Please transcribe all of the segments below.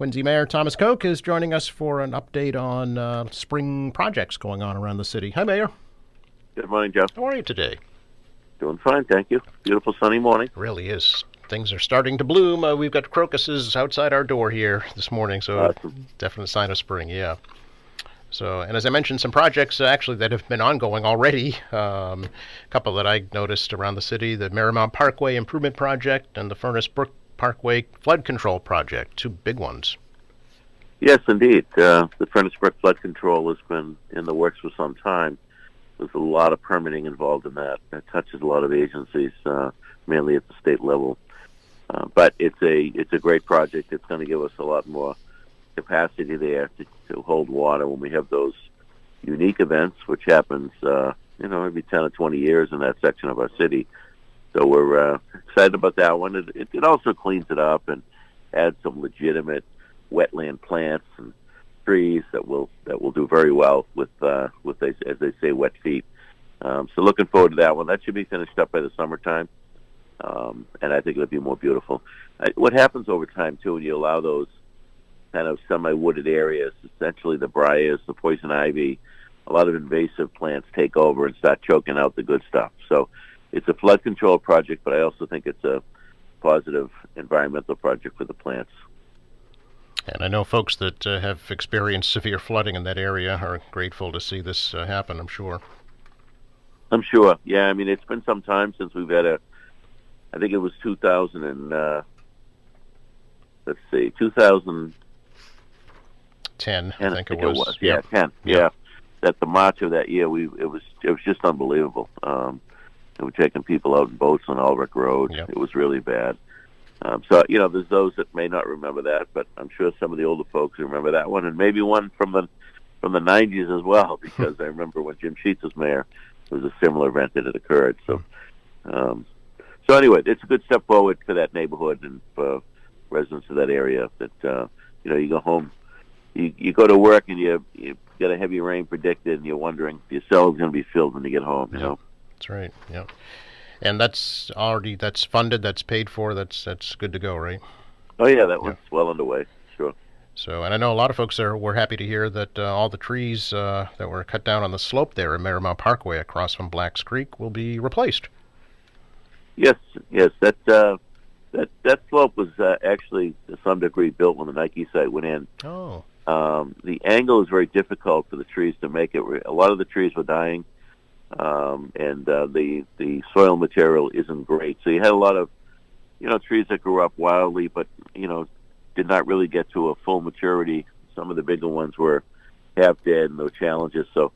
Quincy Mayor Thomas Koch is joining us for an update on spring projects going on around the city. Hi, Mayor. Good morning, Jeff. How are you today? Doing fine, thank you. Beautiful sunny morning. It really is. Things are starting to bloom. We've got crocuses outside our door here this morning, so Awesome. definite sign of spring, yeah. So, and as I mentioned, some projects actually that have been ongoing already. A couple that I noticed around the city, the Marymount Parkway Improvement Project and the Furnace Brook Parkway Flood Control Project, two big ones. Yes, indeed. The Furnace Brook flood control has been in the works for some time. There's a lot of permitting involved in that. It touches a lot of agencies, mainly at the state level. But it's a great project. It's going to give us a lot more capacity there to hold water when we have those unique events, which happens, every 10 or 20 years in that section of our city. So we're excited about that one. It also cleans it up and adds some legitimate wetland plants and trees that will do very well with as they say, wet feet. So looking forward to that one. That should be finished up by the summertime, and I think it'll be more beautiful. What happens over time too, when you allow those kind of semi-wooded areas, essentially the briars, the poison ivy, a lot of invasive plants take over and start choking out the good stuff. So it's a flood control project, but I also think it's a positive environmental project for the plants. And I know folks that have experienced severe flooding in that area are grateful to see this happen, I'm sure. I'm sure. Yeah, I mean, it's been some time since we've had I think it was 2000 and, 2010, 10, I think it was. Yeah, 10. Yeah. At the March of that year, it was just unbelievable. We were taking people out in boats on Ulrich Road. Yep. It was really bad. So there's those that may not remember that, but I'm sure some of the older folks remember that one, and maybe one from the 90s as well, because I remember when Jim Sheets was mayor, there was a similar event that had occurred. So, anyway, it's a good step forward for that neighborhood and for residents of that area. That you go home, you go to work, and you get a heavy rain predicted, and you're wondering if your cell's going to be filled when you get home. You know, that's right. Yeah. And that's funded, that's paid for, that's good to go, right? Oh yeah, that one's well underway. Sure. So, and I know a lot of folks were happy to hear that all the trees that were cut down on the slope there in Marymount Parkway across from Blacks Creek will be replaced. Yes. That slope was actually to some degree built when the Nike site went in. Oh. The angle is very difficult for the trees to make it. A lot of the trees were dying. And the soil material isn't great. So you had a lot of, trees that grew up wildly, but, did not really get to a full maturity. Some of the bigger ones were half dead and no challenges. So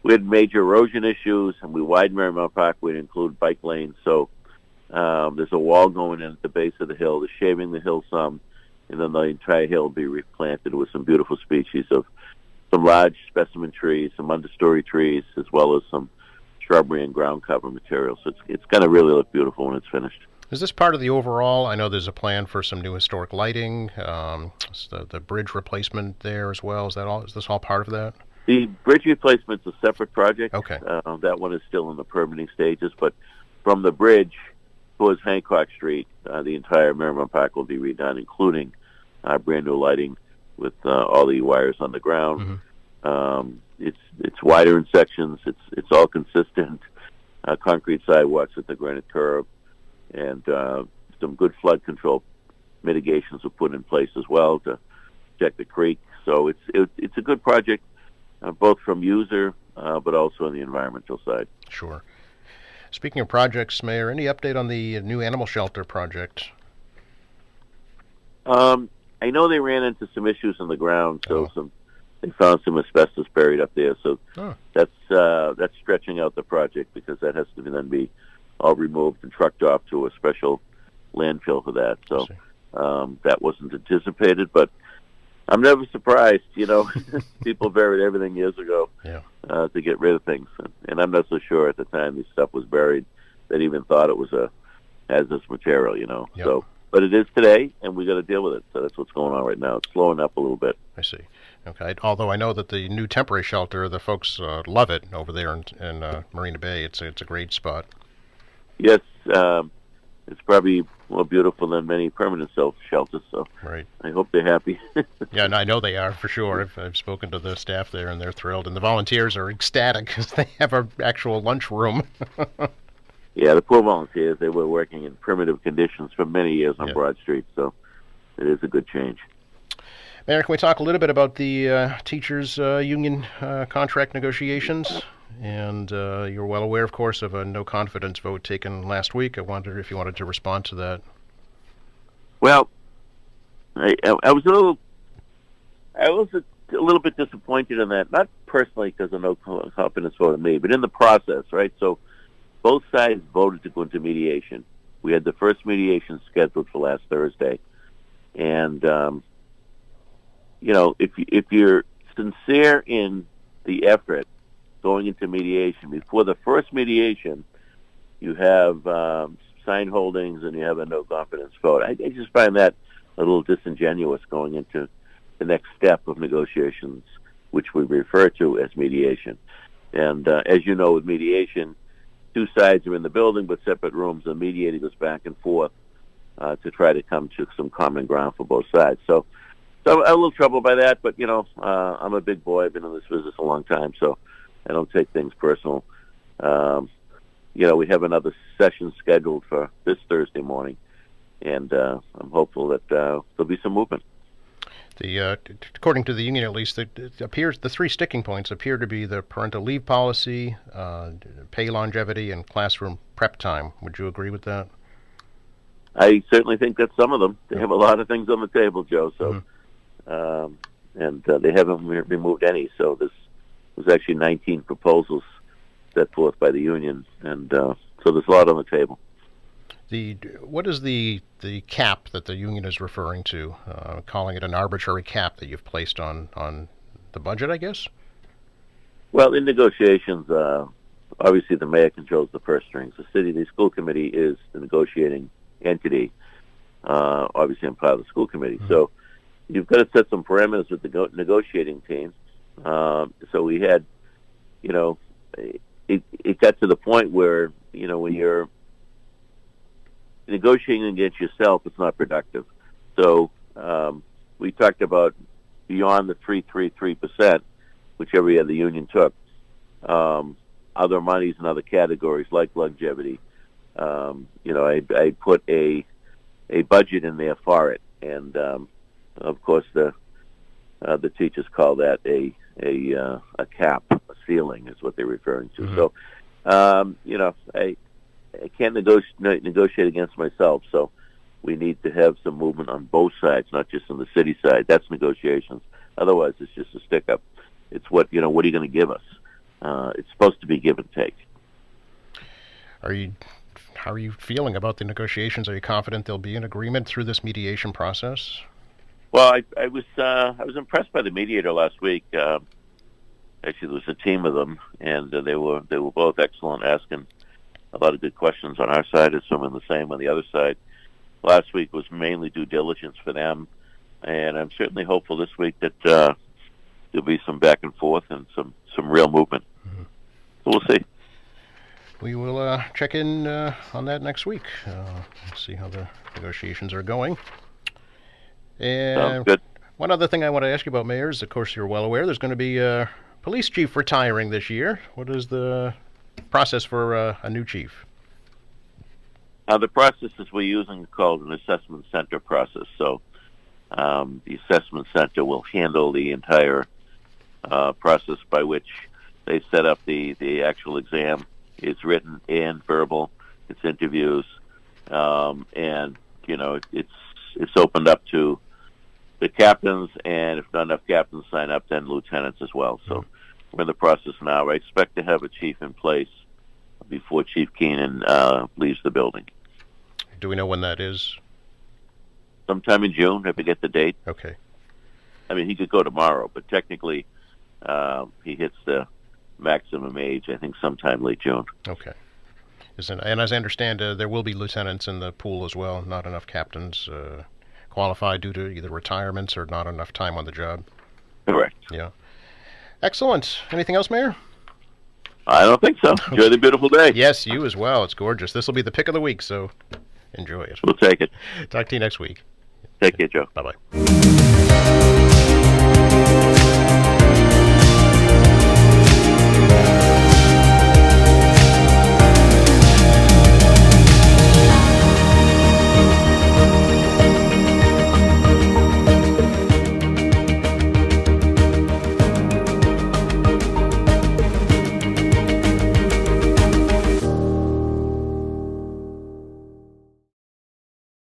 we had major erosion issues, and we widened Marymount Parkway to include bike lanes. So there's a wall going in at the base of the hill. They're shaving the hill some, and then the entire hill will be replanted with some beautiful species of some large specimen trees, some understory trees, as well as some shrubbery and ground cover material. So it's going to really look beautiful when it's finished. Is this part of the overall? I know there's a plan for some new historic lighting, the bridge replacement there as well. Is this all part of that? The bridge replacement's a separate project. Okay. That one is still in the permitting stages, but from the bridge towards Hancock Street, the entire Marymount Park will be redone, including brand new lighting with all the wires on the ground. Mm-hmm. It's wider in sections. It's all consistent. Concrete sidewalks at the granite curb, and some good flood control mitigations were put in place as well to protect the creek. So it's a good project, both from user but also on the environmental side. Sure. Speaking of projects, Mayor, any update on the new animal shelter project? I know they ran into some issues on the ground, so they found some asbestos buried up there. So that's stretching out the project, because that has to then be all removed and trucked off to a special landfill for that. So that wasn't anticipated, but I'm never surprised. People buried everything years ago to get rid of things, and I'm not so sure at the time this stuff was buried that even thought it was a hazardous material. Yep. So. But it is today, and we got to deal with it. So that's what's going on right now. It's slowing up a little bit. I see. Okay. Although I know that the new temporary shelter, the folks love it over there in Marina Bay. It's a great spot. Yes. It's probably more beautiful than many permanent shelters. So Right. I hope they're happy. Yeah, and I know they are for sure. I've spoken to the staff there, and they're thrilled, and the volunteers are ecstatic because they have an actual lunch room. Yeah, the poor volunteers, they were working in primitive conditions for many years on Yeah. Broad Street, so it is a good change. Mayor, can we talk a little bit about the teachers' union contract negotiations? And you're well aware, of course, of a no confidence vote taken last week. I wondered if you wanted to respond to that. Well, I was a little bit disappointed in that, not personally because of no confidence vote in me, but in the process, right? So both sides voted to go into mediation. We had the first mediation scheduled for last Thursday, and if you're sincere in the effort going into mediation, before the first mediation, you have sign holdings and you have a no confidence vote. I just find that a little disingenuous going into the next step of negotiations, which we refer to as mediation. And as you know, with mediation, two sides are in the building but separate rooms. The mediator goes back and forth to try to come to some common ground for both sides. So I'm a little troubled by that, but, I'm a big boy. I've been in this business a long time, so I don't take things personal. We have another session scheduled for this Thursday morning, and I'm hopeful that there'll be some movement. According to the union, at least, it appears the three sticking points appear to be the parental leave policy, pay longevity, and classroom prep time. Would you agree with that? I certainly think that's some of them. They have a lot of things on the table, Joe. So, and they haven't removed any. So this was actually 19 proposals set forth by the union, and so there's a lot on the table. What is the cap that the union is referring to? Calling it an arbitrary cap that you've placed on the budget, I guess? Well, in negotiations, obviously the mayor controls the purse strings. The school committee is the negotiating entity. Obviously, I'm part of the school committee. So you've got to set some parameters with the negotiating team. So we had, it got to the point where, when you're negotiating against yourself, it's not productive. So we talked about beyond the 3.33%, which every other union took, other monies in other categories like longevity. I put a budget in there for it, and of course the teachers call that a cap, a ceiling is what they're referring to. So I can't negotiate against myself, so we need to have some movement on both sides, not just on the city side. That's negotiations. Otherwise, it's just a stick-up. It's what are you going to give us? It's supposed to be give and take. How are you feeling about the negotiations? Are you confident there'll be an agreement through this mediation process? Well, I was impressed by the mediator last week. Actually, there was a team of them, and they were both excellent, asking a lot of good questions on our side, assuming the same on the other side. Last week was mainly due diligence for them, and I'm certainly hopeful this week that there'll be some back and forth and some real movement. So we'll see. We will check in on that next week. See how the negotiations are going. And Sounds good. one other thing I want to ask you about, Mayor, is, of course, you're well aware there's going to be a police chief retiring this year. What is the process for a new chief? The processes we're using are called an assessment center process. So the assessment center will handle the entire process by which they set up the actual exam. It's written and verbal. It's interviews, and it's opened up to the captains, and if not enough captains sign up, then lieutenants as well. So we're in the process now. I expect to have a chief in place before Chief Keenan leaves the building. Do we know when that is? Sometime in June, if I get the date. Okay. I mean, he could go tomorrow, but technically he hits the maximum age, I think, sometime late June. Okay. And as I understand, there will be lieutenants in the pool as well. Not enough captains qualified due to either retirements or not enough time on the job. Correct. Yeah. Excellent. Anything else, Mayor? I don't think so. Enjoy the beautiful day. Yes, you as well. It's gorgeous. This will be the pick of the week, so Enjoy it. We'll take it. Talk to you next week. Take care, Joe. Bye-bye.